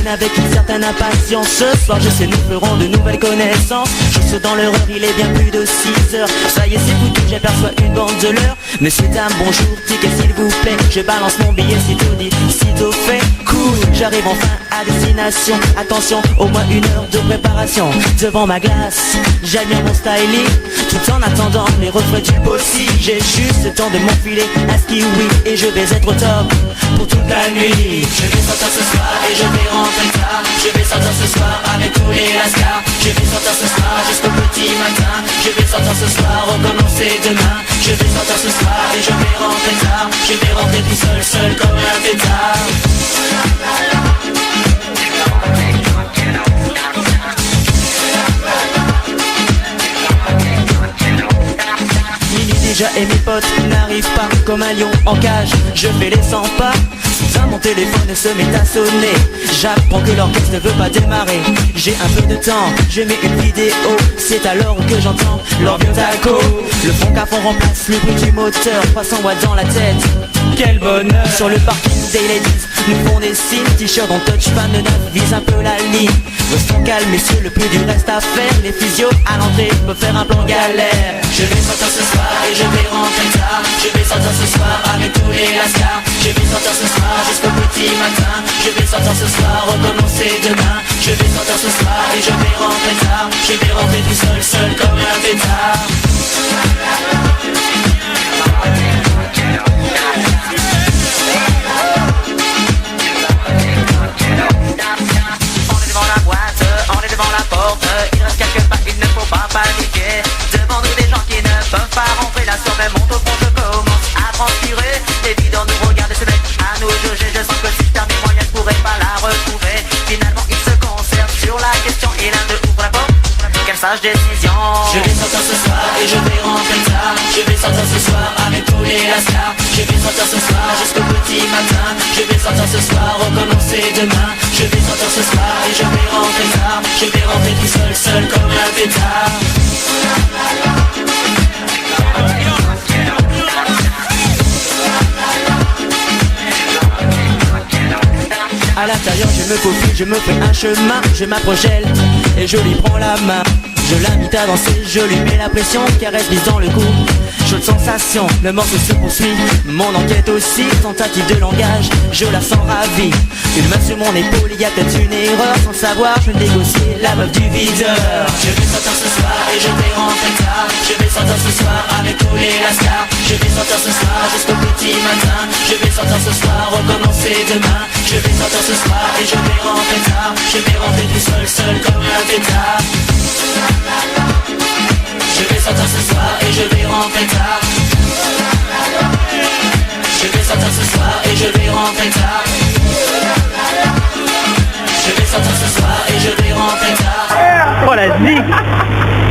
avec une certaine impatience. Ce soir je sais nous ferons de nouvelles connaissances. Juste dans l'heure, il est bien plus de 6 heures. Ça y est c'est foutu, j'aperçois une bande de l'heure. Monsieur, dame, bonjour, ticket s'il vous plaît. Je balance mon billet, sitôt dit, sitôt fait. Cool, j'arrive enfin à destination. Attention, au moins 1 heure de préparation. Devant ma glace, j'admire mon styling, tout en attendant les refrains du bossy. J'ai juste le temps de m'enfiler à ski, oui. Et je vais être au top pour toute la nuit. Je vais sortir ce soir et je vais rentrer tard. Je vais sortir ce soir avec tous les lascars. Je vais sortir ce soir jusqu'au petit matin. Je vais sortir ce soir, recommencer demain. Je vais sortir ce soir et je vais rentrer tard. Je vais rentrer tout seul, seul comme un pétard. Déjà et mes potes n'arrivent pas comme un lion en cage. Je fais les 100 pas, soudain mon téléphone se met à sonner. J'apprends que l'orchestre ne veut pas démarrer. J'ai un peu de temps, je mets une vidéo. C'est alors que j'entends leur vieux taco. Le fond qu'à fond remplace le bruit du moteur. 300 watts dans la tête, quel bonheur. Sur le parking des ladies, nous font des signes. T-shirt en touch, fan de 9, vise un peu la ligne. Restons calmes messieurs, le plus du reste à faire. Les physios à l'entrée peuvent faire un plan galère. Je vais sortir ce soir et je vais rentrer tard. Je vais sortir ce soir avec tous les lascars. Je vais sortir ce soir jusqu'au petit matin. Je vais sortir ce soir, recommencer demain. Je vais sortir ce soir et je vais rentrer tard. Je vais rentrer tout seul, seul comme un pétard. On est devant la porte, il reste quelques pas, il ne faut pas paniquer. Devant nous des gens qui ne peuvent pas rentrer. La soirée monte au fond, je commence à transpirer. Évident nous regarde ce mec à nous juger. Je sens que si je perds mes moyens, je pourrais pas la retrouver. Finalement il se concentre sur la question et l'un d'eux ouvre la porte. Quelle sage décision. Je vais sortir ce soir et je vais rentrer tard. Je vais sortir ce soir avec tous les lascars. Je vais sortir ce soir jusqu'au petit matin. Je vais sortir ce soir, recommencer demain. Je vais sortir ce soir et je vais rentrer tard. Je vais rentrer tout seul, seul comme un pétard. À l'intérieur je me faufile, je me fais un chemin. Je m'approche d'elle et je lui prends la main. Je l'invite à danser, je lui mets la pression. Caresse glisse dans le cou, chaude sensation. Le morceau se poursuit, mon enquête aussi. Tentative de langage, je la sens ravie. Une main sur mon épaule, il y a peut-être une erreur. Sans savoir, je négocie la meuf du viseur. Je vais sortir ce soir et je vais rentrer tard. Je vais sortir ce soir avec tous les lascars. Je vais sortir ce soir jusqu'au petit matin. Je vais sortir ce soir, recommencer demain. Je vais sortir ce soir et je vais rentrer tard. Je vais rentrer tout seul, seul comme un pétard. Je vais sortir ce soir et je vais rentrer tard. Je vais sortir ce soir et je vais rentrer tard. Je vais sortir ce soir et je vais rentrer tard. Oh la zik.